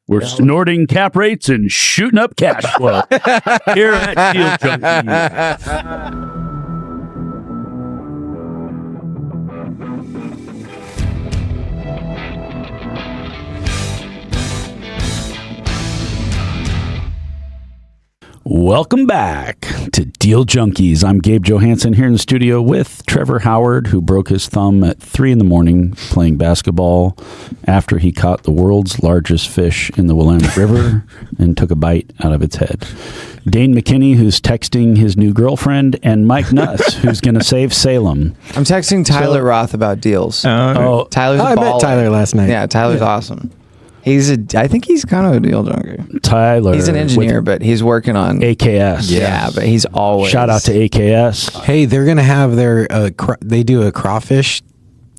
We're snorting cap rates and shooting up cash flow here at Deal Junkies. Welcome back to Deal Junkies. I'm Gabe Johansson here in the studio with Trevor Howard, who broke his thumb at 3 a.m. playing basketball after he caught the world's largest fish in the Willamette River and took a bite out of its head. Dane McKinney, who's texting his new girlfriend, and Mike Nuss, who's going to save Salem. I'm texting Tyler Roth about deals. Tyler's I met Tyler last night. Yeah, Tyler's awesome. I think he's kind of a deal junkie. Tyler. He's an engineer, but he's working on AKS. Yeah, but he's always. Shout out to AKS. Hey, they're going to have their, they do a crawfish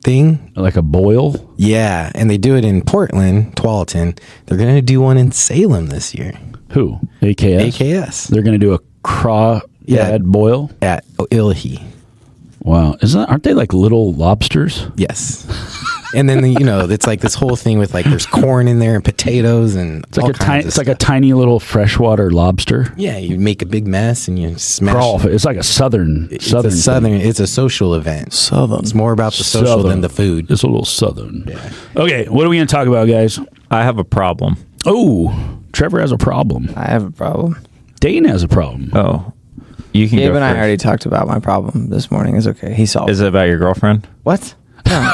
thing. Like a boil? Yeah, and they do it in Portland, Tualatin. They're going to do one in Salem this year. Who? AKS? AKS. They're going to do a crawdad boil? At Illahee. Wow. Aren't they like little lobsters? Yes. And then, it's like this whole thing with there's corn in there and potatoes and it's like a tiny little freshwater lobster. Yeah, you make a big mess and you smash. It's like a southern. It's a social event. Southern. It's more about the social than the food. It's a little southern. Yeah. Okay, what are we going to talk about, guys? I have a problem. Oh, Trevor has a problem. I have a problem. Dane has a problem. Oh, you can Gabe go and I first. already talked about my problem this morning. It's okay. He solved Is it about your girlfriend? What? No.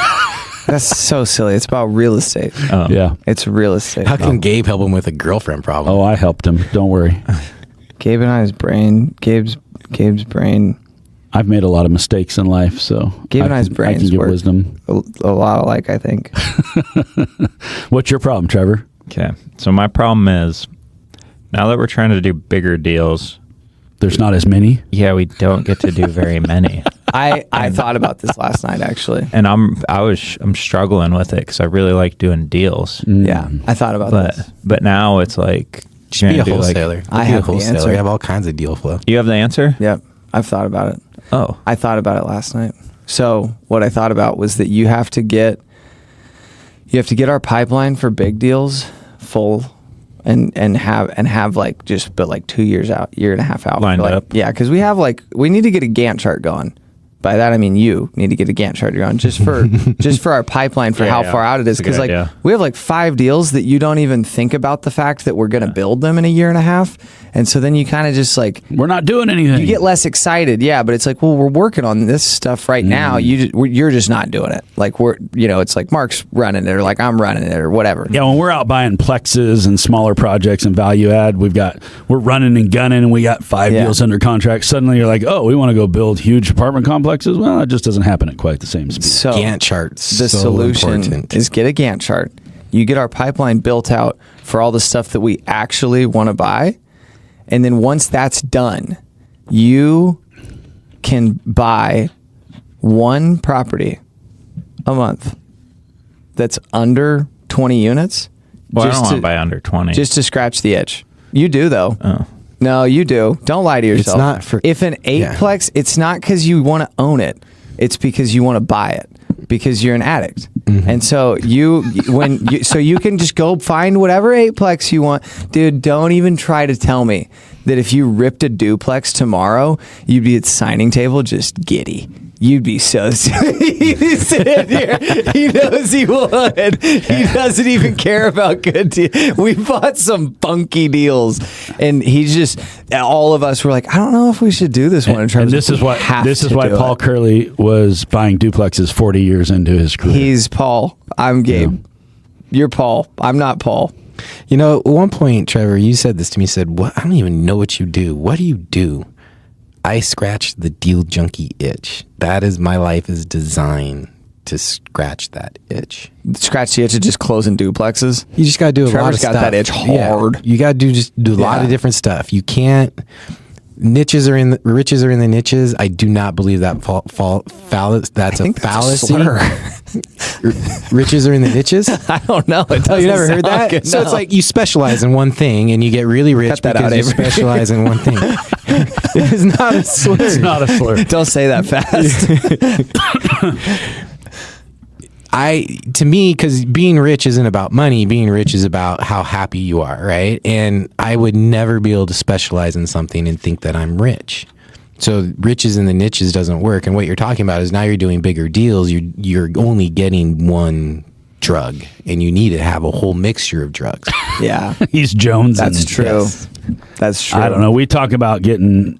That's so silly. It's about real estate. Oh. Yeah. It's real estate. How can Gabe help him with a girlfriend problem? Oh, I helped him. Don't worry. Gabe and I's brain, Gabe's brain. I've made a lot of mistakes in life, so Gabe and I's I brains can give work wisdom. a lot alike, I think. What's your problem, Trevor? Okay. So my problem is, now that we're trying to do bigger deals, There's not as many? yeah, we don't get to do very many. I thought about this last night, actually. And I'm struggling with it because I really like doing deals. Yeah, I thought about this. But now it's like, Just be a wholesaler. I Be a have the wholesaler. answer. We have all kinds of deal flow. you have the answer? Yep, I've thought about it. Oh, I thought about it last night. So what I thought about was that you have to get our pipeline for big deals full and have like 2 years out, year and a half out. Lined up. Yeah, because we need to get a Gantt chart going. By that I mean you need to get a Gantt chart going just for our pipeline for how far out it is. That's a good Because idea. we have 5 deals that you don't even think about the fact that we're going to build them in a year and a half, and so then you kind of just We're not doing anything. you get less excited. Yeah, but it's well, we're working on this stuff right now. You're just not doing it. It's like Mark's running it, or I'm running it, or whatever. Yeah, when we're out buying plexes and smaller projects and value add, we're running and gunning, and we got 5 deals under contract. Suddenly you're like, oh, we want to go build huge apartment complexes. Well, it just doesn't happen at quite the same speed. So Gantt charts. the so solution important. is get a Gantt chart. You get our pipeline built out for all the stuff that we actually want to buy, and then once that's done, you can buy one property a month that's under 20 units. well, I don't want to buy under 20. Just to scratch the itch. You do, though. Oh. No, you do. Don't lie to yourself. not for- if an eightplex, it's not because you want to own it. It's because you want to buy it because you're an addict. Mm-hmm. And so you can just go find whatever eightplex you want. Dude, don't even try to tell me that if you ripped a duplex tomorrow, you'd be at the signing table just giddy. You'd be so he's sitting here. He knows he would. He doesn't even care about good deals. We bought some funky deals, and he's just all of us were like, I don't know if we should do this one. In terms And this of is why do Paul it. Curley was buying duplexes 40 years into his career. He's Paul. I'm Gabe. You're Paul. I'm not Paul. At one point, Trevor, you said this to me. You said, "What? I don't even know what you do. What do you do?" I scratch the deal junkie itch. That is, my life is designed to scratch that itch. Scratch the itch of just closing duplexes. You just got to do a lot Trevor's of got stuff. that itch hard. Yeah, you got to do a lot of different stuff. You can't. Riches are in the niches. I do not believe that that's a fallacy. Riches are in the niches. I don't know. Oh, you never heard that? Good. So No. it's like you specialize in one thing and you get really rich Cut that because out, you Avery. specialize in one thing. It's not a slur. It's not a slur. Don't say that fast. To me, because being rich isn't about money, being rich is about how happy you are, right? And I would never be able to specialize in something and think that I'm rich. So riches in the niches doesn't work. And what you're talking about is now you're doing bigger deals. You're only getting one drug, and you need to have a whole mixture of drugs. Yeah. He's Jones. That's true. Yes. That's true. I don't know. We talk about getting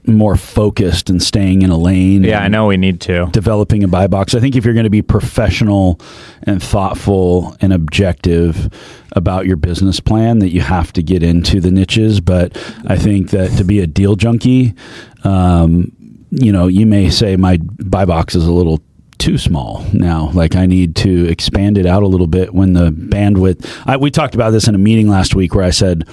more focused and staying in a lane. Yeah, I know we need to. Developing a buy box. I think if you're going to be professional and thoughtful and objective about your business plan, that you have to get into the niches. But I think that to be a deal junkie, you may say my buy box is a little too small now. Like I need to expand it out a little bit when the bandwidth. We talked about this in a meeting last week where I said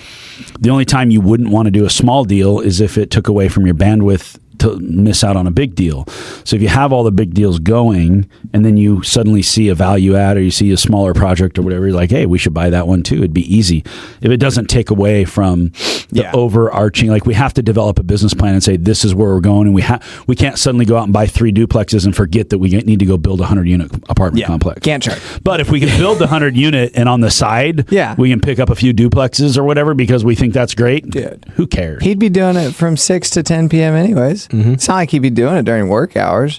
the only time you wouldn't want to do a small deal is if it took away from your bandwidth to miss out on a big deal. So if you have all the big deals going and then you suddenly see a value add or you see a smaller project or whatever, you're like, hey, we should buy that one too. It'd be easy. If it doesn't take away from the overarching, like we have to develop a business plan and say, this is where we're going. And we can't suddenly go out and buy 3 duplexes and forget that we need to go build a 100-unit apartment complex. Can't charge. But if we can build the 100-unit and on the side, we can pick up a few duplexes or whatever because we think that's great. Dude. Who cares? He'd be doing it from 6 to 10 p.m. anyways. It's not like he'd be doing it during work hours.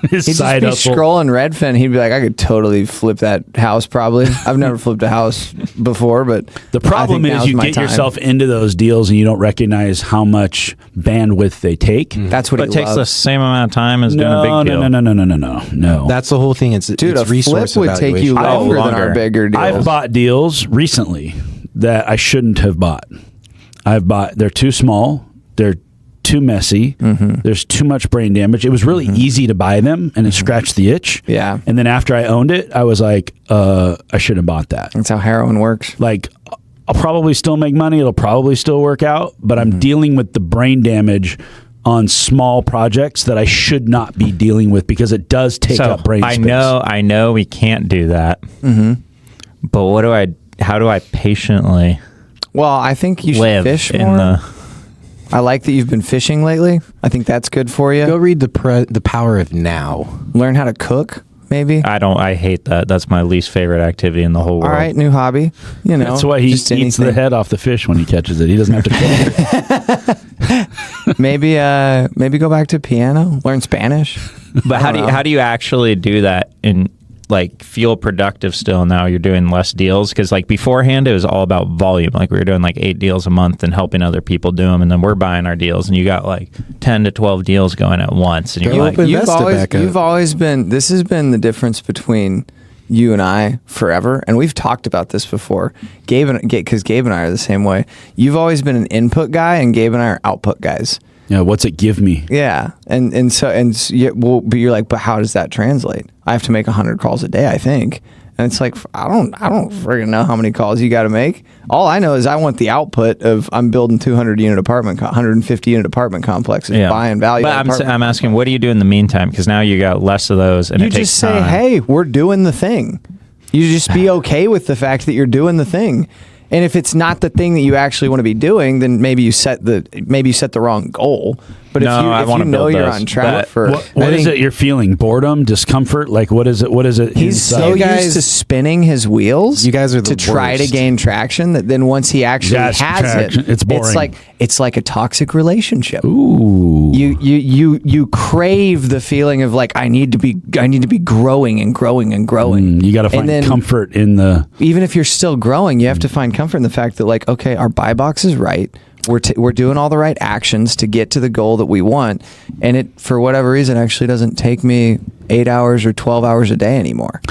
His He'd just side be hustle. scrolling Redfin. He'd be like, I could totally flip that house probably. I've never flipped a house before, but The problem I think is now's you my get time. yourself into those deals and you don't recognize how much bandwidth they take. That's what But it he takes the loves. same amount of time as doing a big deal. No. That's the whole thing. It's Dude, it's a resource flip would take you evaluation. longer than longer. our bigger deals. I've bought deals recently that I shouldn't have bought. They're too small. They're too messy. There's too much brain damage. It was really easy to buy them and it scratched the itch. Yeah. And then after I owned it, I was like, I shouldn't have bought that. That's how heroin works. Like, I'll probably still make money. It'll probably still work out, but I'm dealing with the brain damage on small projects that I should not be dealing with because it does take up brain space. I know we can't do that. But how do I patiently Well, I think you should live fish in more. the... I like that you've been fishing lately. I think that's good for you. Go read the Power of Now. Learn how to cook, maybe. I hate that. That's my least favorite activity in the whole world. All right, new hobby. That's why he just eats the anything. head off the fish when he catches it. He doesn't have to cook it. Maybe go back to piano. Learn Spanish. But how do you actually do that and like feel productive still now you're doing less deals? Because like beforehand it was all about volume. Like we were doing like 8 deals a month and helping other people do them, and then we're buying our deals and you got like 10 to 12 deals going at once and you're Go like, open Vesta back up. You've always been. This has been the difference between you and I forever, and we've talked about this before. Because Gabe and I are the same way. You've always been an input guy, and Gabe and I are output guys. Yeah, what's it give me? Yeah, but you're like, but how does that translate? I have to make 100 calls a day, I think, and it's like I don't friggin' know how many calls you got to make. All I know is I want the output of I'm building 150 unit apartment complexes, buying value. But I'm asking, what do you do in the meantime? Because now you got less of those, and You it takes just say, time. hey, we're doing the thing. You just be okay with the fact that you're doing the thing. And if it's not the thing that you actually want to be doing, then maybe you set the wrong goal. But No, I if wanna you know build you're those. on track But for What is it you're feeling? Boredom, discomfort? Like what is it? What is it? He's inside? so You guys- used to spinning his wheels. You guys are the to try to worst. gain traction. That then once he actually Yes, has traction. it, It's boring. it's like a toxic relationship. Ooh. You crave the feeling of like I need to be growing and growing and growing. You got to And find then- comfort in the. Even if you're still growing, you have to find comfort in the fact that like, okay, our buy box is right. We're doing all the right actions to get to the goal that we want, and it for whatever reason actually doesn't take me 8 hours or 12 hours a day anymore.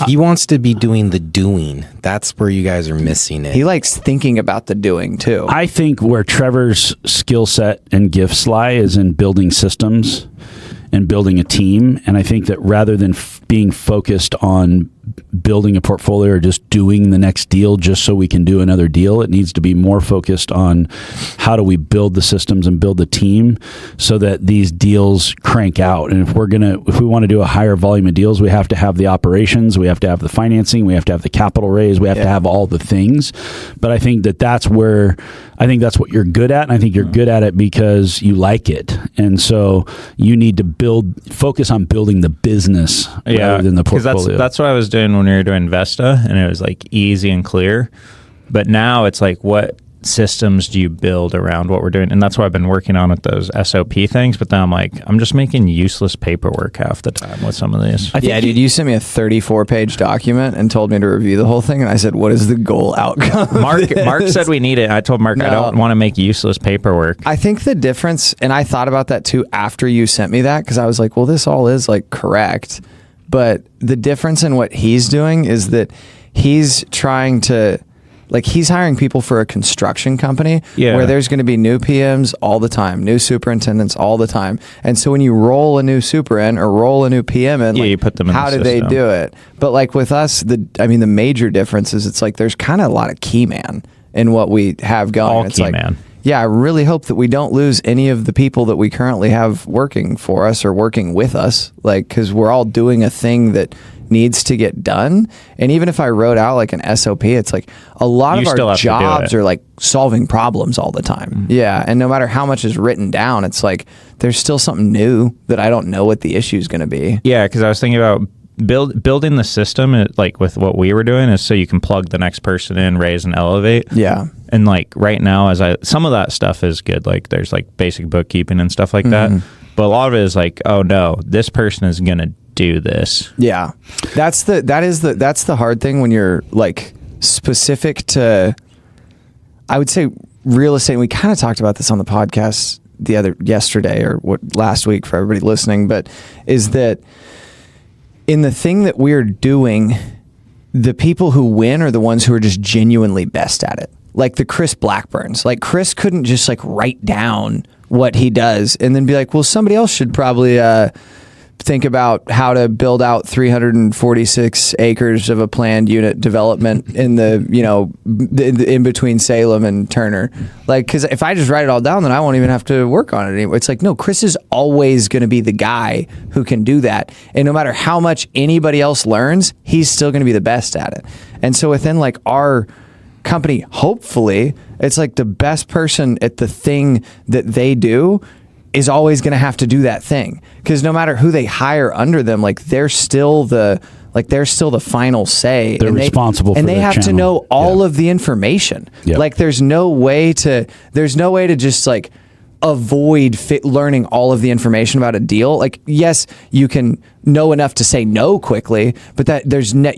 He wants to be doing the doing. That's where you guys are missing it. He likes thinking about the doing too. I think where Trevor's skill set and gifts lie is in building systems and building a team. And I think that rather than being focused on building a portfolio or just doing the next deal just so we can do another deal. It needs to be more focused on how do we build the systems and build the team so that these deals crank out. And if we want to do a higher volume of deals, we have to have the operations, we have to have the financing, we have to have the capital raise, we have to have all the things. But I think that's what you're good at, and I think you're good at it because you like it. And so you need to focus on building the business rather than the portfolio. That's what I was doing when we were doing Vesta, and it was like easy and clear. But now it's like, what systems do you build around what we're doing? And that's what I've been working on with those SOP things. But then I'm like, I'm just making useless paperwork half the time with some of these. Yeah, dude, you sent me a 34-page document and told me to review the whole thing. And I said, what is the goal outcome? Mark said we need it. I told Mark, I don't want to make useless paperwork. I think the difference, and I thought about that too after you sent me that, because I was like, well, this all is like correct. But the difference in what he's doing is that he's trying to, like, he's hiring people for a construction company where there's going to be new PMs all the time, new superintendents all the time. And so when you roll a new super in or roll a new PM in, like, you put them in how do they do it? But like with us, the major difference is it's like there's kind of a lot of key man in what we have going. All it's key like, man. Yeah, I really hope that we don't lose any of the people that we currently have working for us or working with us, like, because we're all doing a thing that needs to get done. And even if I wrote out like an SOP, it's like a lot of our jobs are like solving problems all the time. Mm-hmm. Yeah. And no matter how much is written down, it's like there's still something new that I don't know what the issue is going to be. Yeah, because I was thinking about building the system, like with what we were doing, is so you can plug the next person in, raise and elevate. Yeah. And like right now, some of that stuff is good. Like there's like basic bookkeeping and stuff like that. But a lot of it is like, oh no, this person is going to do this. Yeah. That's the hard thing when you're like specific to, I would say, real estate. We kind of talked about this on the podcast yesterday or last week for everybody listening, but is that in the thing that we're doing, the people who win are the ones who are just genuinely best at it. Like the Chris Blackburns. Like Chris couldn't just like write down what he does and then be like, well, somebody else should probably think about how to build out 346 acres of a planned unit development in the, in between Salem and Turner. Like, because if I just write it all down, then I won't even have to work on it anymore. It's like, no, Chris is always going to be the guy who can do that. And no matter how much anybody else learns, he's still going to be the best at it. And so within like our company, hopefully, it's like the best person at the thing that they do is always going to have to do that thing, because no matter who they hire under them, like they're still the final say. They're responsible for and they their have channel. to know all of the information. Yep. Like there's no way to just like avoid learning all of the information about a deal. Like, yes, you can know enough to say no quickly, but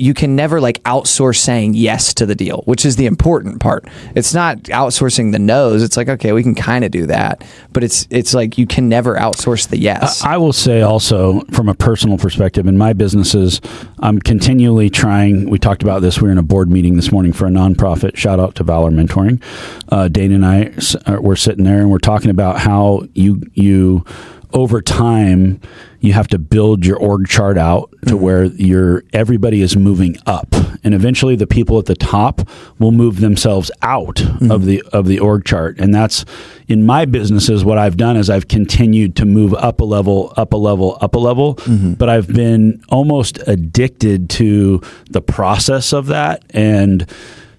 you can never like outsource saying yes to the deal, which is the important part. It's not outsourcing the no's. It's like, okay, we can kind of do that, but it's like you can never outsource the yes. I will say also from a personal perspective in my businesses, I'm continually trying. We talked about this. We were in a board meeting this morning for a nonprofit. Shout out to Valor Mentoring. Dana and I were sitting there and we're talking about how you over time, you have to build your org chart out to where everybody is moving up, and eventually the people at the top will move themselves out of the org chart. And that's in my businesses. What I've done is I've continued to move up a level, but I've been almost addicted to the process of that and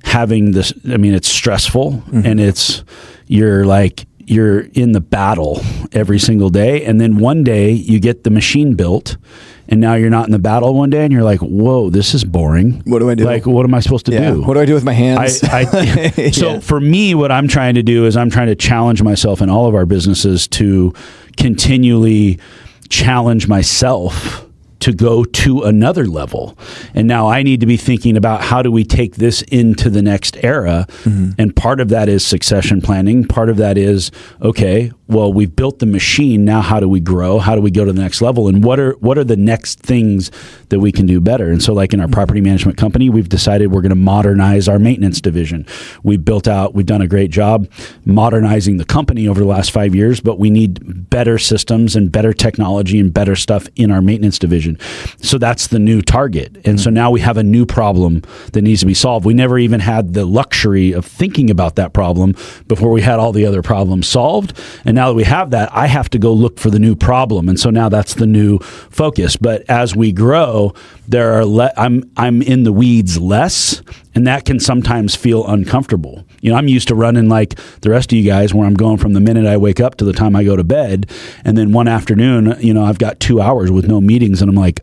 having this. I mean, it's stressful, and you're in the battle every single day. And then one day you get the machine built and now you're not in the battle one day and you're like, whoa, this is boring. What do I do? Like, what am I supposed to do? What do I do with my hands? So for me, what I'm trying to do is I'm trying to challenge myself in all of our businesses to continually challenge myself to go to another level. And now I need to be thinking about how do we take this into the next era? And part of that is succession planning. Part of that is, okay, well, we've built the machine. Now, how do we grow? How do we go to the next level? And what are the next things that we can do better? And so like in our property management company, we've decided we're going to modernize our maintenance division. We've done a great job modernizing the company over the last 5 years, but we need better systems and better technology and better stuff in our maintenance division. So that's the new target. And so now we have a new problem that needs to be solved. We never even had the luxury of thinking about that problem before we had all the other problems solved. And now that we have that, I have to go look for the new problem. And so now that's the new focus. But as we grow, I'm in the weeds less, and that can sometimes feel uncomfortable. I'm used to running like the rest of you guys, where I'm going from the minute I wake up to the time I go to bed. And then one afternoon, I've got 2 hours with no meetings, and I'm like,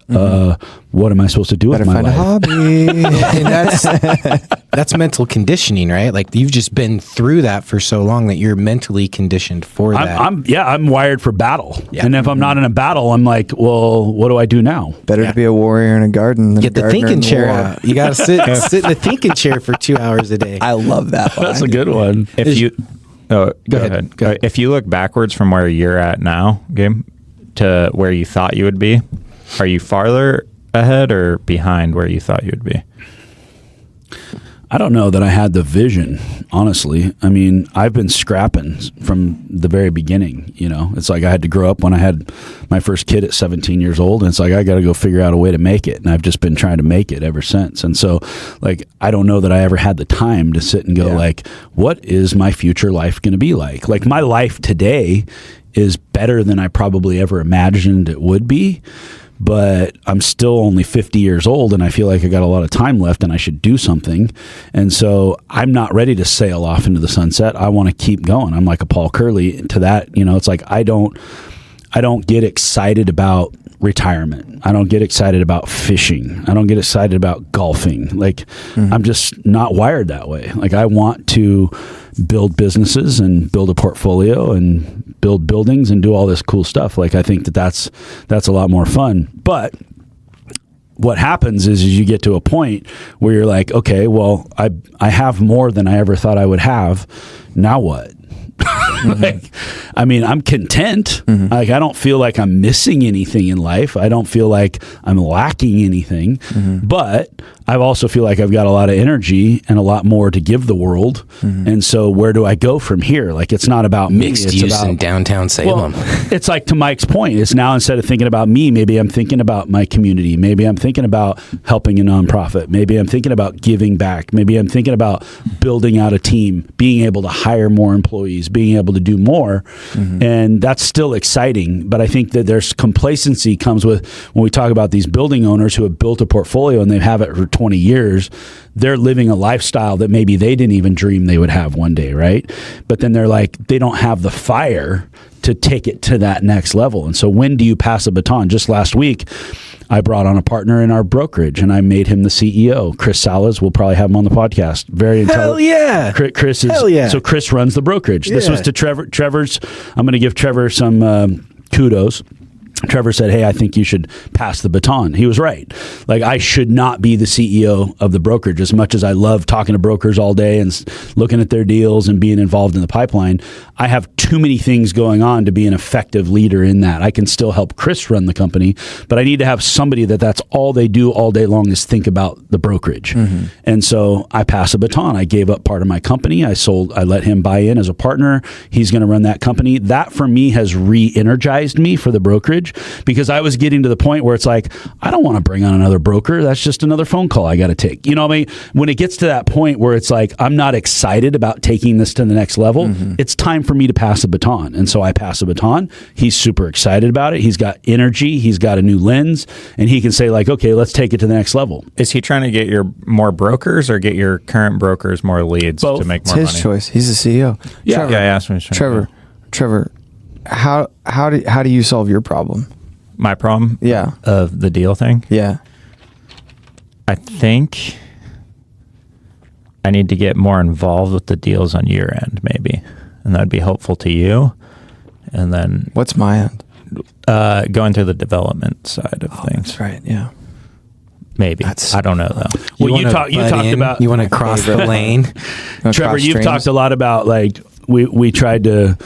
what am I supposed to do with my life? Better find a hobby. And that's mental conditioning, right? Like you've just been through that for so long that you're mentally conditioned for that. I'm wired for battle. Yeah. And if I'm not in a battle, I'm like, well, what do I do now? Better to be a warrior in a garden than Get a the gardener in thinking chair war. out. You got to sit in the thinking chair for 2 hours a day. I love that one. That's a good one. If you go ahead. ahead. If you look backwards from where you're at now, Gabe, to where you thought you would be, are you farther ahead or behind where you thought you would be? I don't know that I had the vision, honestly. I mean, I've been scrapping from the very beginning. It's like I had to grow up when I had my first kid at 17 years old. And it's like, I got to go figure out a way to make it. And I've just been trying to make it ever since. And so like, I don't know that I ever had the time to sit and go like, what is my future life going to be like? Like my life today is better than I probably ever imagined it would be. But I'm still only 50 years old, and I feel like I got a lot of time left and I should do something. And so I'm not ready to sail off into the sunset. I want to keep going. I'm like a Paul Curley to that. It's like I don't get excited about retirement. I don't get excited about fishing. I don't get excited about golfing. Like I'm just not wired that way. Like I want to build businesses and build a portfolio and build buildings and do all this cool stuff. Like I think that's a lot more fun. But what happens is you get to a point where you're like, okay, well, I have more than I ever thought I would have. Now what? Like, I mean, I'm content. Like, I don't feel like I'm missing anything in life. I don't feel like I'm lacking anything. But I also feel like I've got a lot of energy and a lot more to give the world. And so where do I go from here? Like, it's not about me. Mixed it's use about, in downtown Salem. Well, it's like to Mike's point. It's now instead of thinking about me, maybe I'm thinking about my community. Maybe I'm thinking about helping a nonprofit. Maybe I'm thinking about giving back. Maybe I'm thinking about building out a team, being able to hire more employees, being able to do more. And that's still exciting. But I think that there's complacency comes with when we talk about these building owners who have built a portfolio and they have it for 20 years. They're living a lifestyle that maybe they didn't even dream they would have one day, right? But then they're like, they don't have the fire to take it to that next level. And so when do you pass a baton? Just last week, I brought on a partner in our brokerage and I made him the CEO. Chris Salas, we'll probably have him on the podcast. Very intelligent. Hell yeah. Chris is, Hell yeah. So Chris runs the brokerage. Yeah. This was to Trevor's, I'm going to give Trevor some kudos. Trevor said, hey, I think you should pass the baton. He was right. Like, I should not be the CEO of the brokerage. As much as I love talking to brokers all day and looking at their deals and being involved in the pipeline, I have too many things going on to be an effective leader in that. I can still help Chris run the company, but I need to have somebody that's all they do all day long is think about the brokerage. And so I pass a baton. I gave up part of my company. I let him buy in as a partner. He's going to run that company. That for me has re-energized me for the brokerage, because I was getting to the point where it's like, I don't want to bring on another broker. That's just another phone call I got to take. You know what I mean? When it gets to that point where it's like, I'm not excited about taking this to the next level, it's time for me to pass a baton. And so I pass a baton. He's super excited about it. He's got energy. He's got a new lens, and he can say like, okay, let's take it to the next level. Is he trying to get your more brokers or get your current brokers more leads Both. to make It's more his money? choice. He's the CEO. Yeah. Trevor, Yeah, I asked him. Trevor, how do you solve your problem? My problem Yeah. of the deal thing? Yeah. I think I need to get more involved with the deals on your end, maybe. And that'd be helpful to you. And then What's my end? going through the development side of things. That's right. Yeah. Maybe. I don't know, though. Well, you talked about, You want to cross the lane? Trevor, you've talked a lot about like we tried to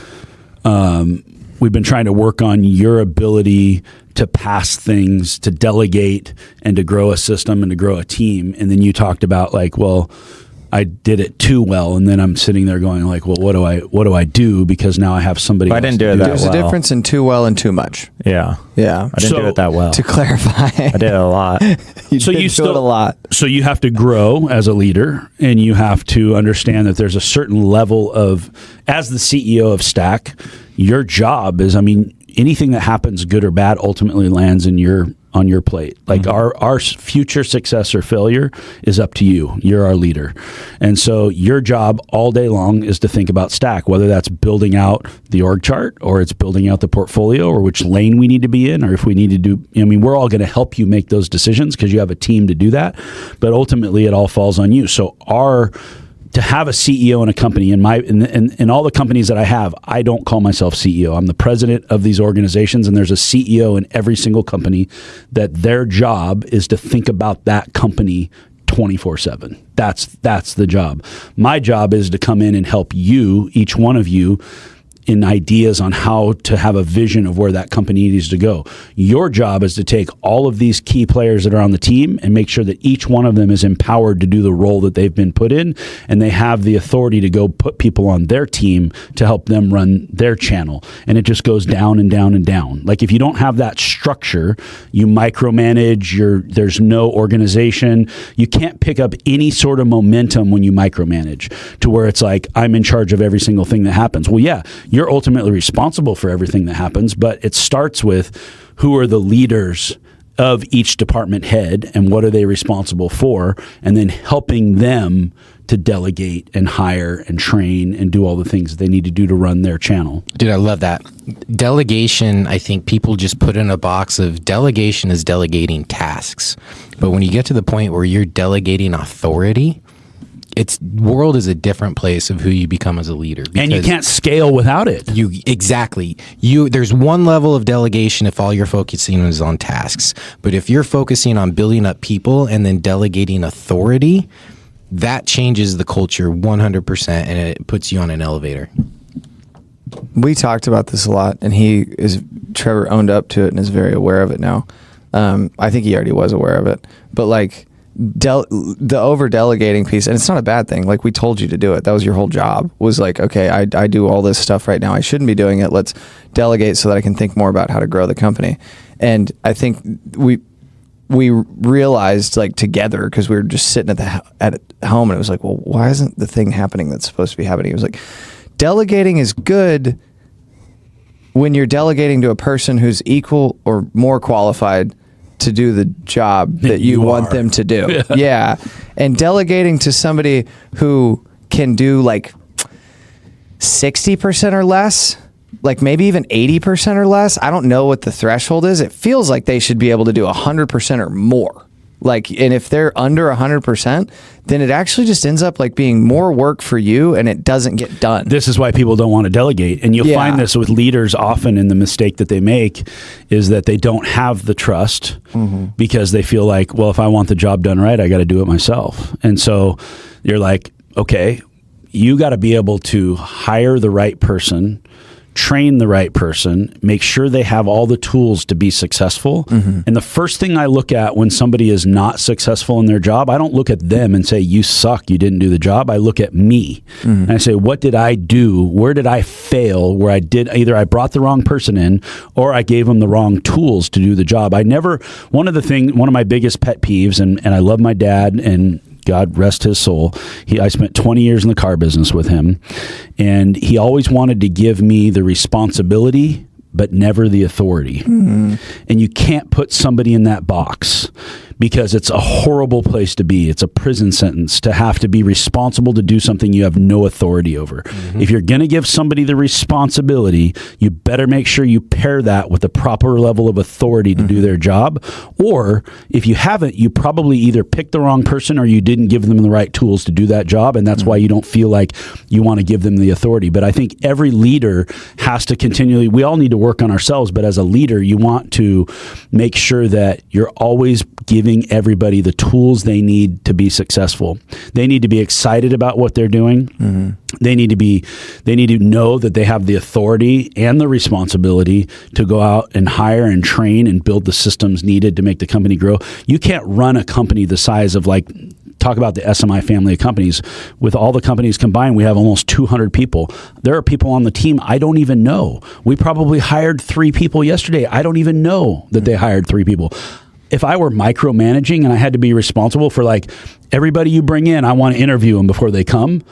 we've been trying to work on your ability to pass things, to delegate, and to grow a system and to grow a team. And then you talked about like, well, I did it too well, and then I'm sitting there going like, well, what do I do? Because now I have somebody. I didn't do it that There's well. a difference in too well and too much. Yeah. Yeah. I didn't do it that well. To clarify, I did it a lot. So you do it a lot. So you have to grow as a leader, and you have to understand that there's a certain level of, as the CEO of Stack, your job is, I mean, anything that happens, good or bad, ultimately lands on your plate. Like our future success or failure is up to you. You're our leader. And so your job all day long is to think about Stack, whether that's building out the org chart or it's building out the portfolio or which lane we need to be in or if we need to do, I mean, we're all going to help you make those decisions because you have a team to do that. But ultimately it all falls on you. So to have a CEO in a company, in all the companies that I have, I don't call myself CEO. I'm the president of these organizations, and there's a CEO in every single company that their job is to think about that company 24/7. That's the job. My job is to come in and help you, each one of you, in ideas on how to have a vision of where that company needs to go. Your job is to take all of these key players that are on the team and make sure that each one of them is empowered to do the role that they've been put in, and they have the authority to go put people on their team to help them run their channel. And it just goes down and down and down. Like if you don't have that structure, you micromanage, there's no organization. You can't pick up any sort of momentum when you micromanage to where it's like, I'm in charge of every single thing that happens. Well, yeah, you're ultimately responsible for everything that happens, but it starts with who are the leaders of each department head and what are they responsible for, and then helping them to delegate and hire and train and do all the things that they need to do to run their channel. Dude, I love that. Delegation, I think people just put in a box of delegation is delegating tasks. But when you get to the point where you're delegating authority, world is a different place of who you become as a leader. And you can't scale without it. There's one level of delegation if all you're focusing is on tasks. But if you're focusing on building up people and then delegating authority, that changes the culture 100% and it puts you on an elevator. We talked about this a lot, and Trevor owned up to it and is very aware of it now. I think he already was aware of it, but like the over delegating piece, and it's not a bad thing. Like we told you to do it. That was your whole job, was like, okay, I do all this stuff right now. I shouldn't be doing it. Let's delegate so that I can think more about how to grow the company. And I think we realized like together, because we were just sitting at home, and it was like, well, why isn't the thing happening that's supposed to be happening? It was like, delegating is good when you're delegating to a person who's equal or more qualified to do the job that you want them to do. Yeah. And delegating to somebody who can do like 60% or less, like maybe even 80% or less. I don't know what the threshold is. It feels like they should be able to do 100% or more. Like, and if they're under 100%, then it actually just ends up like being more work for you, and it doesn't get done. This is why people don't want to delegate. And you'll find this with leaders often, in the mistake that they make is that they don't have the trust because they feel like, well, if I want the job done right, I got to do it myself. And so you're like, okay, you got to be able to hire the right person, train the right person, make sure they have all the tools to be successful. And the first thing I look at when somebody is not successful in their job, I don't look at them and say, you suck, you didn't do the job. I look at me and I say, what did I do? Where did I fail? Where either I brought the wrong person in or I gave them the wrong tools to do the job. One of my biggest pet peeves, and I love my dad, and God rest his soul. I spent 20 years in the car business with him, and he always wanted to give me the responsibility, but never the authority. And you can't put somebody in that box because it's a horrible place to be. It's a prison sentence to have to be responsible to do something you have no authority over. If you're going to give somebody the responsibility, you better make sure you pair that with the proper level of authority to do their job. Or if you haven't, you probably either picked the wrong person or you didn't give them the right tools to do that job. And that's why you don't feel like you want to give them the authority. But I think every leader has to continually, we all need to work on ourselves, but as a leader, you want to make sure that you're always giving giving everybody the tools they need to be successful. They need to be excited about what they're doing. They need to know that they have the authority and the responsibility to go out and hire and train and build the systems needed to make the company grow. You can't run a company the size of, like, talk about the SMI family of companies. With all the companies combined, we have almost 200 people. There are people on the team I don't even know. We probably hired 3 people yesterday. I don't even know that they hired 3 people. If I were micromanaging and I had to be responsible for, like, everybody you bring in, I want to interview them before they come,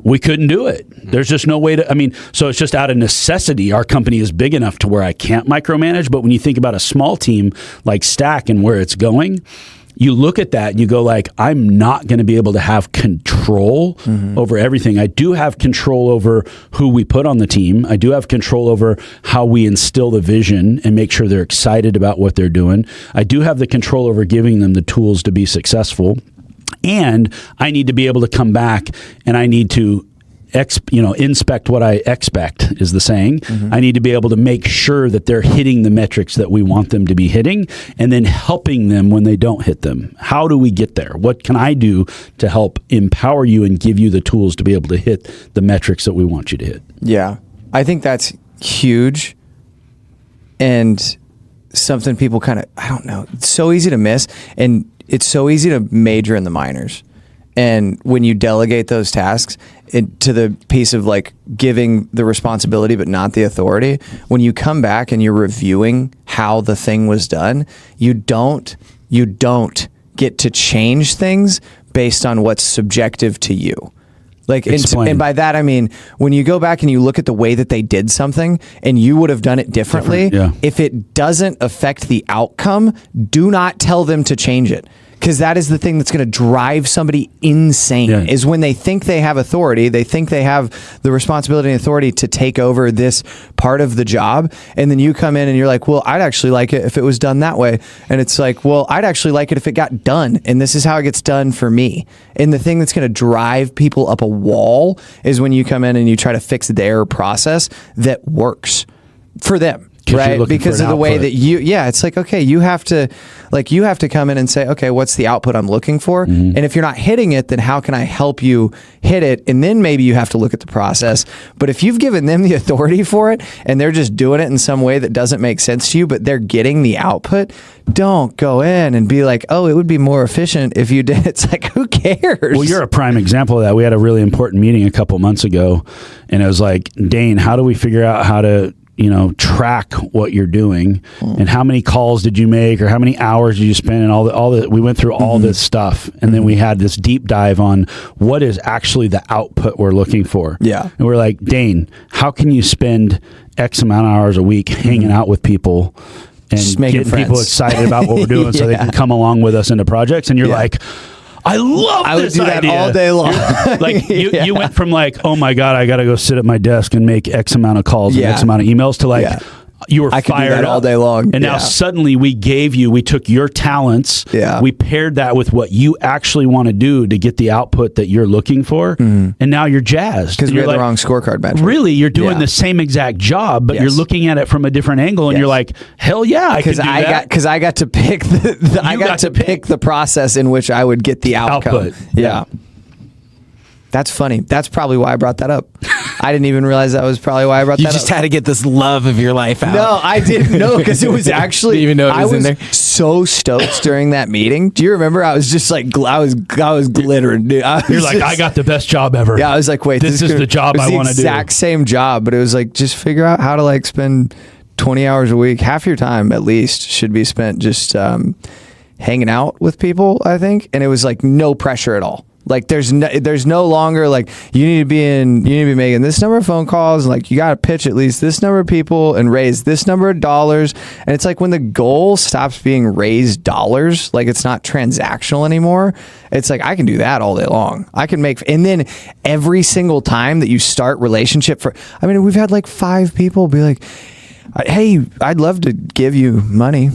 we couldn't do it. There's just no way to, so it's just out of necessity. Our company is big enough to where I can't micromanage. But when you think about a small team like Stack and where it's going, you look at that and you go, like, I'm not going to be able to have control over everything. I do have control over who we put on the team. I do have control over how we instill the vision and make sure they're excited about what they're doing. I do have the control over giving them the tools to be successful. And I need to be able to come back and I need to inspect what I expect is the saying. I need to be able to make sure that they're hitting the metrics that we want them to be hitting, and then helping them when they don't hit them. How do we get there? What can I do to help empower you and give you the tools to be able to hit the metrics that we want you to hit? Yeah, I think that's huge, and something people kind of, I don't know, it's so easy to miss, and it's so easy to major in the minors. And when you delegate those tasks to the piece of, like, giving the responsibility but not the authority, when you come back and you're reviewing how the thing was done, you don't get to change things based on what's subjective to you. Like, and by that I mean, when you go back and you look at the way that they did something and you would have done it differently, if it doesn't affect the outcome, do not tell them to change it. Because that is the thing that's going to drive somebody insane, is when they think they have authority, they think they have the responsibility and authority to take over this part of the job. And then you come in and you're like, well, I'd actually like it if it was done that way. And it's like, well, I'd actually like it if it got done. And this is how it gets done for me. And the thing that's going to drive people up a wall is when you come in and you try to fix their process that works for them. Right, because of the way that it's like, okay, you have to come in and say, okay, what's the output I'm looking for? And if you're not hitting it, then how can I help you hit it? And then maybe you have to look at the process. But if you've given them the authority for it and they're just doing it in some way that doesn't make sense to you, but they're getting the output, don't go in and be like, oh, it would be more efficient if you did. It's like, who cares? Well, you're a prime example of that. We had a really important meeting a couple months ago, and it was like, Dane, how do we figure out how to track what you're doing, and how many calls did you make, or how many hours did you spend, and all the we went through all this stuff, and then we had this deep dive on what is actually the output we're looking for. And we're like, Dane, how can you spend X amount of hours a week hanging out with people and getting people excited about what we're doing so they can come along with us into projects? And you're like, I love this idea. I would do that all day long. Like you went from, like, oh my God, I got to go sit at my desk and make X amount of calls and X amount of emails to, like, you were I could fired do that all day long. And now suddenly we took your talents, we paired that with what you actually want to do to get the output that you're looking for, and now you're jazzed. Because we had the wrong scorecard metric. Really, you're doing the same exact job, but you're looking at it from a different angle, and you're like, hell yeah, I can do that. Because I got to pick pick the process in which I would get the outcome. Yeah. That's funny. That's probably why I brought that up. I didn't even realize that was probably why I brought that up. You just had to get this love of your life out. No, I didn't know, because it was actually. Didn't even know it was in there. So stoked during that meeting. Do you remember? I was just like, I was glittering, dude. You're like, I got the best job ever. Yeah, I was like, wait, this is the job I want to do. Exact same job, but it was like, just figure out how to, like, spend 20 hours a week. Half your time at least should be spent just hanging out with people, I think. And it was like no pressure at all. Like, there's no longer, like, you need to be making this number of phone calls, and, like, you got to pitch at least this number of people and raise this number of dollars. And it's like, when the goal stops being raise dollars, like, it's not transactional anymore. It's like, I can do that all day long. I can make, and then every single time that you start relationship we've had like 5 people be like, hey, I'd love to give you money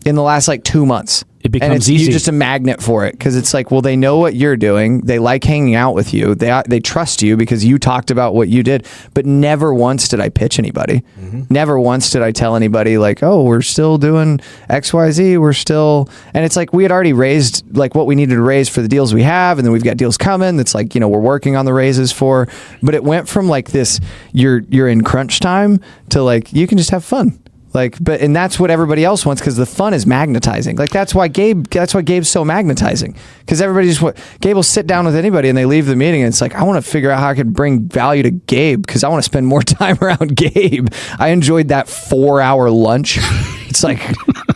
in the last, like, 2 months. it becomes and it's, easy. you're just a magnet for it because it's like, well, they know what you're doing. They like hanging out with you. They trust you because you talked about what you did. But never once did I pitch anybody. Never once did I tell anybody like, oh, we're still doing XYZ. We're still, and it's like we had already raised like what we needed to raise for the deals we have, and then we've got deals coming. That's like, you know, we're working on the raises for. But it went from like this, you're in crunch time to like you can just have fun. Like, and that's what everybody else wants because the fun is magnetizing. Like that's why Gabe's so magnetizing because everybody Gabe will sit down with anybody and they leave the meeting and it's like, I want to figure out how I can bring value to Gabe because I want to spend more time around Gabe. I enjoyed that 4-hour lunch. It's like,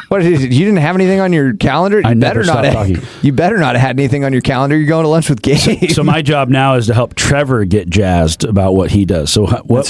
what is it? You didn't have anything on your calendar? You better not have had anything on your calendar. You're going to lunch with Gabe. So my job now is to help Trevor get jazzed about what he does. So what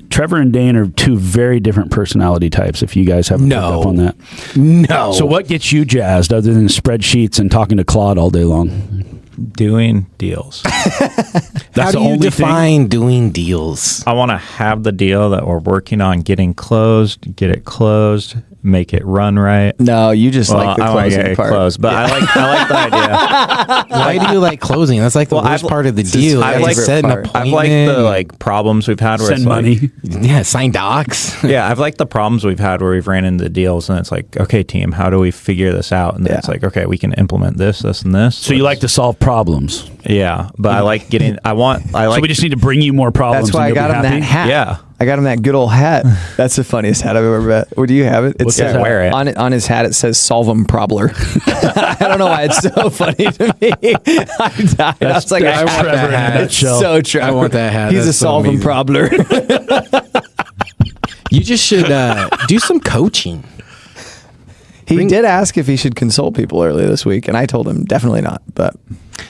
Trevor and Dane are two very different personality types, if you guys haven't picked up on that. No. So what gets you jazzed other than spreadsheets and talking to Claude all day long? Doing deals. How do you define doing deals? I want to have the deal that we're working on getting closed, get it closed, make it run right. No, you just like the closing part. Closed, but I like the idea. Why do you like closing? That's like the worst part of the deal. I've like set an appointment. I've liked the like problems we've had where Send it's money. Yeah, sign docs. Yeah, I've liked the problems we've had where we've ran into deals and it's like, okay, team, how do we figure this out? And then it's like, okay, we can implement this, and this. So you like to solve problems. Yeah, but I like getting. So we just need to bring you more problems. That's why I got him that hat. Yeah. I got him that good old hat. That's the funniest hat I've ever met. Or do you have it? What's that? Wear it. On his hat it says "Solve 'em Probler." I don't know why it's so funny to me. I died. I was like, I want that hat. It's so true. I want that hat. He's That's a so "Solve 'em amazing. Probler." You just should do some coaching. He did ask if he should consult people earlier this week, and I told him definitely not. But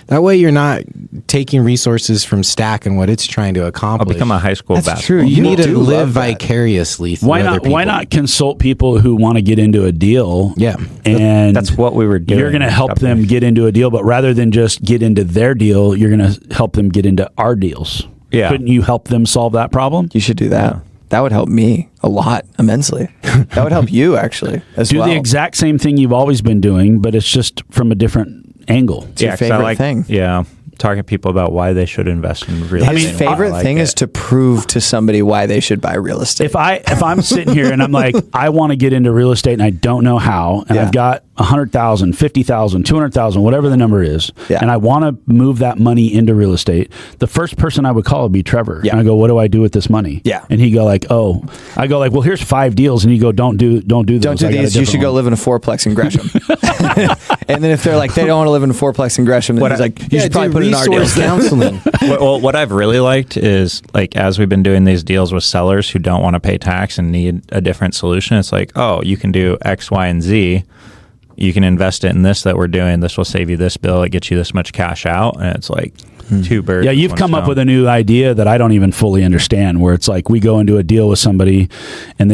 that way you're not taking resources from Stack and what it's trying to accomplish. I'll become a high school That's basketball. true. You need to do live love that. vicariously through other people. Why not consult people who want to get into a deal? Yeah. And That's what we were doing. You're going to help them get into a deal, but rather than just get into their deal, you're going to help them get into our deals. Yeah. Couldn't you help them solve that problem? you should do that. That would help me a lot, immensely. That would help you actually as Do well. the exact same thing you've always been doing, but it's just from a different angle. It's your 'cause I favorite like, thing. Yeah, talking to people about why they should invest in real estate. His favorite thing is to prove to somebody why they should buy real estate. If I'm sitting here and I'm like, I want to get into real estate and I don't know how, and Yeah. I've got 100,000, 50,000, 200,000, whatever the number is, Yeah. and I want to move that money into real estate, the first person I would call would be Trevor. Yeah. And I go, what do I do with this money? Yeah. And he'd go like, oh, I go like, well, here's 5 deals, and you go, don't do those. Don't do I got a these. You different should go one. live in a fourplex in Gresham. And then if they're like, they don't want to live in a fourplex in Gresham, then he's like, you should probably put it in our deal. resource counseling. what I've really liked is like as we've been doing these deals with sellers who don't want to pay tax and need a different solution, it's like, oh, you can do X, Y, and Z. You can invest it in this that we're doing. This will save you this bill. It gets you this much cash out. And it's like 2 birds. Yeah, you've one come up stone. with a new idea that I don't even fully understand, where it's like we go into a deal with somebody and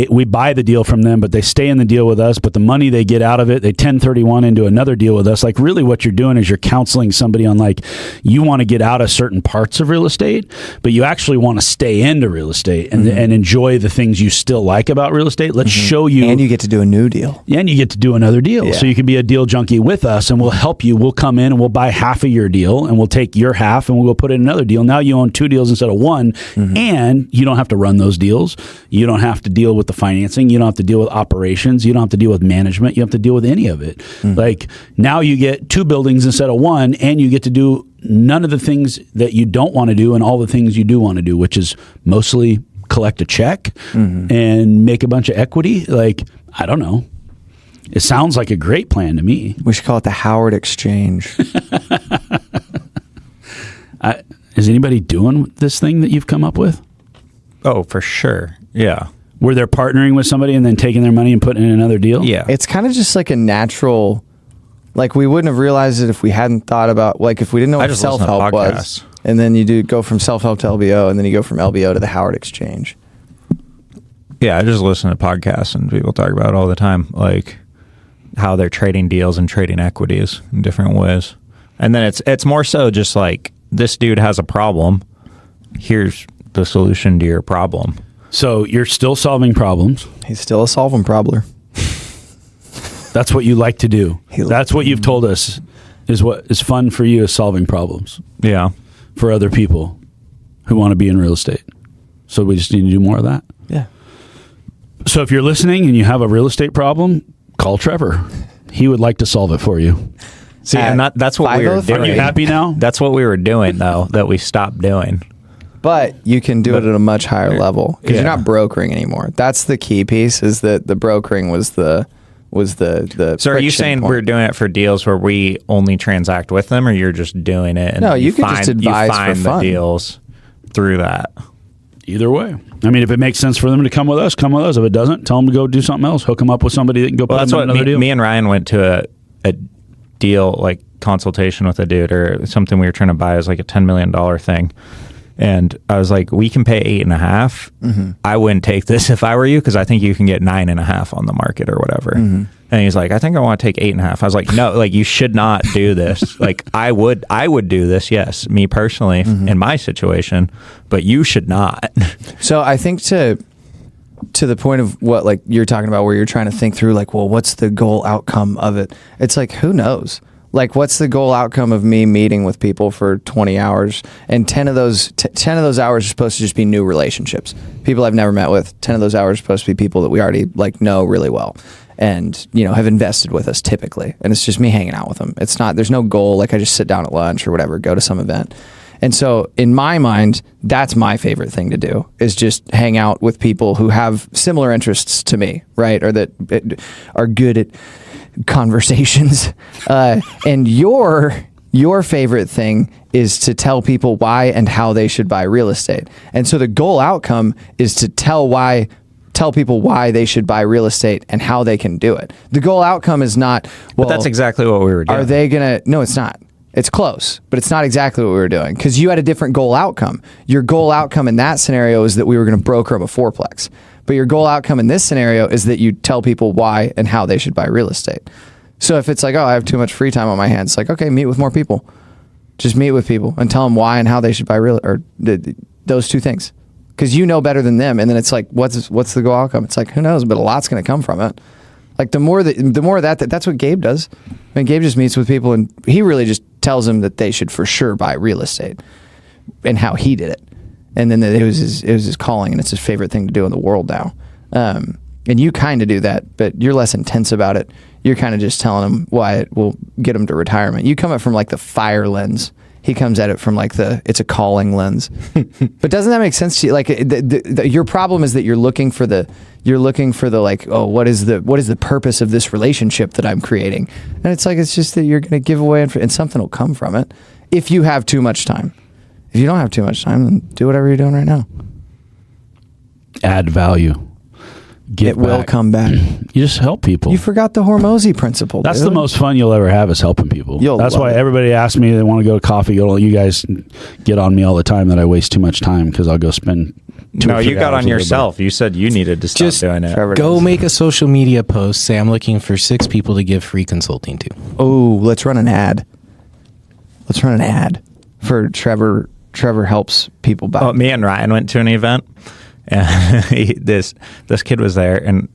we buy the deal from them, but they stay in the deal with us, but the money they get out of it, they 1031 into another deal with us. Like really what you're doing is you're counseling somebody on like, you want to get out of certain parts of real estate, but you actually want to stay into real estate and enjoy the things you still like about real estate. Let's show you. And you get to do a new deal. And you get to do another deal. Yeah. So you can be a deal junkie with us and we'll help you. We'll come in and we'll buy half of your deal and we'll take your half and we'll go put it in another deal. Now you own 2 deals instead of 1 and you don't have to run those deals. You don't have to deal with the financing. You don't have to deal with operations. You don't have to deal with management. You don't have to deal with any of it. Like now you get 2 buildings instead of 1 and you get to do none of the things that you don't want to do and all the things you do want to do, which is mostly collect a check and make a bunch of equity. Like, I don't know. It sounds like a great plan to me. We should call it the Howard Exchange. Is anybody doing this thing that you've come up with? Oh, for sure. Yeah. Where they're partnering with somebody and then taking their money and putting it in another deal? Yeah. It's kind of just like a natural, like we wouldn't have realized it if we hadn't thought about, like if we didn't know what just listen to self-help was. podcasts. And then you go from self-help to LBO, and then you go from LBO to the Howard Exchange. Yeah, I just listen to podcasts and people talk about it all the time, like how they're trading deals and trading equities in different ways. And then it's more so just like, this dude has a problem. Here's the solution to your problem. So you're still solving problems. He's still a solving probler. That's what you like to do. That's what you've told us is what is fun for you, is solving problems Yeah. for other people who want to be in real estate. So we just need to do more of that. Yeah. So if you're listening and you have a real estate problem, call Trevor. He would like to solve it for you. See, and that's what we were 503. doing. Are you happy now? That's what we were doing, though, that we stopped doing. But you can do it at a much higher level because Yeah. you're not brokering anymore. That's the key piece, is that the brokering was the So are you friction saying point. we're doing it for deals where we only transact with them, or you're just doing it and No, you could just advise you for find the fun. deals through that? Either way. I mean, if it makes sense for them to come with us, come with us. If it doesn't, tell them to go do something else. Hook them up with somebody that can go Well, put that's them in what another deal. me and Ryan went to a deal, like consultation with a dude or something we were trying to buy as like a $10 million thing. And I was like, we can pay 8.5. Mm-hmm. I wouldn't take this if I were you, because I think you can get 9.5 on the market or whatever. Mm-hmm. And he's like, I think I want to take 8.5. I was like, no, like you should not do this. Like I would do this, yes, me personally Mm-hmm. in my situation, but you should not. So I think to the point of what like you're talking about, where you're trying to think through like, well, what's the goal outcome of it? It's like, who knows? Like, what's the goal outcome of me meeting with people for 20 hours? And 10 of those hours are supposed to just be new relationships, people I've never met with. 10 of those hours are supposed to be people that we already like know really well, and have invested with us typically. And it's just me hanging out with them. It's not, there's no goal. Like I just sit down at lunch or whatever, go to some event. And so in my mind, that's my favorite thing to do, is just hang out with people who have similar interests to me, right? Or that are good at conversations. And your favorite thing is to tell people why and how they should buy real estate. And so the goal outcome is to tell people why they should buy real estate and how they can do it. The goal outcome is not, well, But that's exactly what we were doing. are they going to, no, it's not. It's close, but it's not exactly what we were doing, because you had a different goal outcome. Your goal outcome in that scenario is that we were going to broker them a fourplex. But your goal outcome in this scenario is that you tell people why and how they should buy real estate. So if it's like, oh, I have too much free time on my hands, it's like, okay, meet with more people. Just meet with people and tell them why and how they should buy those two things. Because you know better than them. And then it's like, what's the goal outcome? It's like, who knows? But a lot's going to come from it. Like the more of that's what Gabe does. I mean, Gabe just meets with people and he really just tells them that they should for sure buy real estate and how he did it. And then it was his calling, and it's his favorite thing to do in the world now. And you kind of do that, but you're less intense about it. You're kind of just telling them why it will get them to retirement. You come at it from like the fire lens. He comes at it from like it's a calling lens. But doesn't that make sense to you? Like your problem is that you're looking for the like, oh, what is the purpose of this relationship that I'm creating? And it's like, it's just that you're going to give away and something will come from it if you have too much time. If you don't have too much time, then do whatever you're doing right now. Add value. It will come back. You just help people. You forgot the Hormozy principle. That's dude. the most fun you'll ever have, is helping people. That's love why it. everybody asks me, they want to go to coffee. You guys get on me all the time that I waste too much time because I'll go spend 2 or No, 3 you got hours on with yourself. You said you needed to stop Just doing it. Trevor Go does. make a social media post. Say, I'm looking for 6 people to give free consulting to. Oh, let's run an ad. Let's run an ad for Trevor. Trevor helps people buy. Oh, me and Ryan went to an event, and this kid was there, and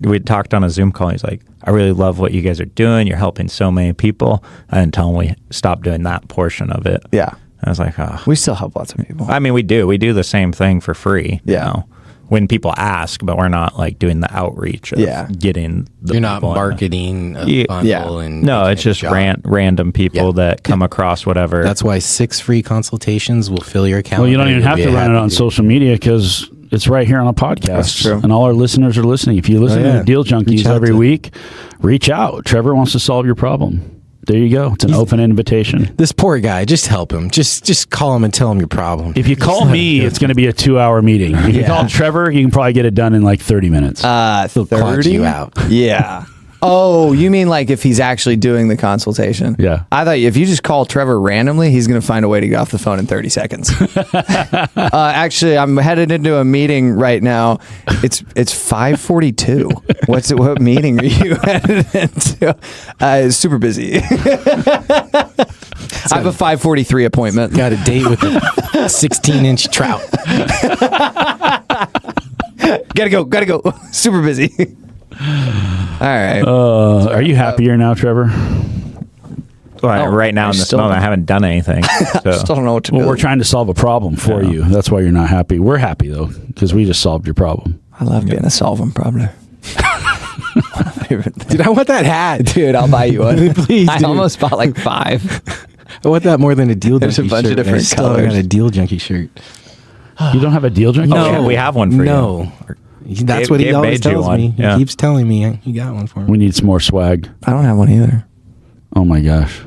we talked on a Zoom call. He's like, I really love what you guys are doing. You're helping so many people. I didn't tell him we stopped doing that portion of it. Yeah. I was like, oh. We still help lots of people. I mean, we do. We do the same thing for free. Yeah. You know, when people ask, but we're not like doing the outreach of getting the You're not people in the- marketing a Yeah. bundle Yeah. and No, making it's it just a job. random people that come across whatever. That's why 6 free consultations will fill your calendar. Well, you don't even You'll have be to run it happy on dude. social media because it's right here on a podcast. That's true. And all our listeners are listening. If you listen Oh, yeah. to Deal Junkies Reach out every to- week, reach out. Trevor wants to solve your problem. There you go. It's an open invitation. This poor guy, just help him. Just call him and tell him your problem. If you call me, it's going to be a 2-hour meeting. If you call Trevor, you can probably get it done in like 30 minutes. He'll clock you out. Yeah. Oh, you mean like if he's actually doing the consultation? Yeah. I thought if you just call Trevor randomly, he's going to find a way to get off the phone in 30 seconds. Actually, I'm headed into a meeting right now. It's 5:42. What meeting are you headed into? Super busy. I have a 5:43 appointment. Got a date with a 16-inch trout. Gotta go. Super busy. right. Are you happier now, Trevor? Well, right now I in this still moment, I haven't done anything. So. Still don't know what to do. Well, we're trying to solve a problem for you. That's why you're not happy. We're happy, though, because we just solved your problem. I love being a solvent problem. Dude, I want that hat. Dude, I'll buy you one. Please, I dude. almost bought like 5. I want that more than a Deal Junkie There's a bunch of shirt. different I still haven't colors. got a Deal Junkie shirt. You don't have a deal junkie? No. we have one for you. No. That's Gabe- what he Gabe always made you tells one. me. Yeah. He keeps telling me he got one for me. We need some more swag. I don't have one either. Oh, my gosh.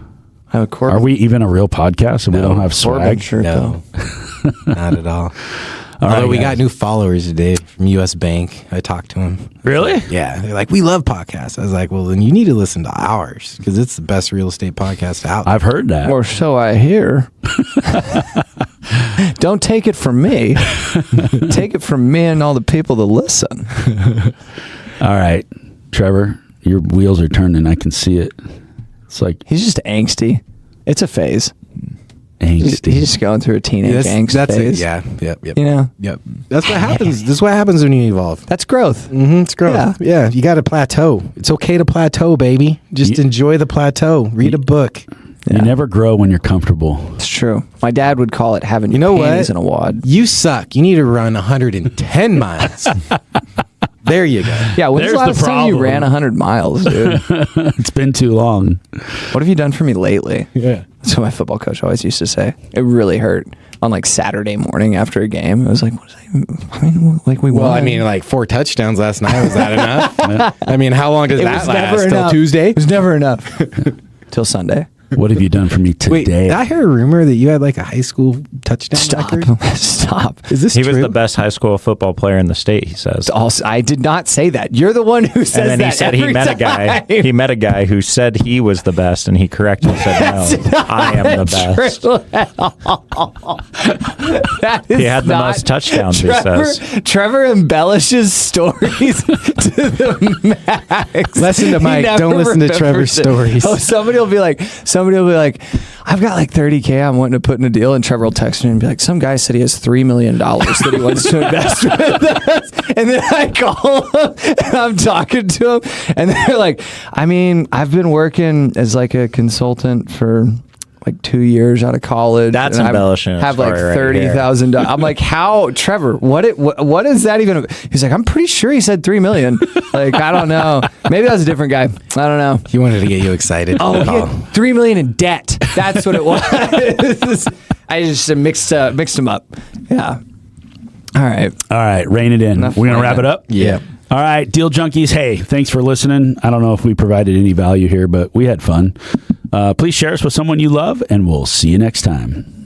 I have a Corbin. Are we even a real podcast and we No. don't have Corbin swag? shirt, No, not at all. All Although right, we guys. got new followers today from U.S. Bank. I talked to him. Really? Yeah, they're like, we love podcasts. I was like, well, then you need to listen to ours because it's the best real estate podcast out. I've heard that. Or so I hear. Don't take it from me. Take it from me and all the people that listen. All right, Trevor, your wheels are turning. I can see it. It's like He's just angsty. It's a phase. angsty. He's just going through a teenage angst that's phase. it. Yeah, yep. You know? Yep. That's what happens. This is what happens when you evolve. That's growth. It's growth. Yeah, you got to plateau. It's okay to plateau, baby. Just enjoy the plateau. Read a book. You never grow when you're comfortable. It's true. My dad would call it having You know panties what? in a wad. You suck. You need to run 110 miles. There you go. Yeah, when's There's the the last time you problem. ran 100 miles, dude? It's been too long. What have you done for me lately? Yeah. That's what my football coach always used to say. It really hurt on like Saturday morning after a game. I was like, what is that? I mean, like we won. Well, I mean, like 4 touchdowns last night. Was that enough? I mean, how long does it that was last? never Till enough. Tuesday? It was never enough. Till Sunday. What have you done for me today? Wait, did I hear a rumor that you had like a high school touchdown Stop. record? Stop. Is this He true? was the best high school football player in the state, he says. Also, I did not say that. You're the one who says that. And then he said he every met a guy. time. He met a guy who said he was the best, and he correctly said, "No, I am the best." That is He had the not- most touchdowns. Trevor, He says. Trevor embellishes stories to the max. Listen to He Mike. never Don't listen to remembers Trevor's it. stories. Oh, somebody will be like, I've got like 30K I'm wanting to put in a deal, and Trevor will text me and be like, some guy said he has $3 million that he wants to invest with us. And then I call him and I'm talking to him, and they're like, I mean, I've been working as like a consultant for like 2 years out of college. That's and embellishing a Have like story right here. $30,000. I'm like, how, Trevor? What is that even? He's like, I'm pretty sure he said 3 million. Like, I don't know. Maybe that was a different guy. I don't know. He wanted to get you excited. Oh, he had 3 million in debt. That's what it was. I just mixed them up. Yeah. All right. Rein it in. Enough We're going to wrap whining. it up? Yeah. All right, Deal Junkies. Hey, thanks for listening. I don't know if we provided any value here, but we had fun. Please share us with someone you love, and we'll see you next time.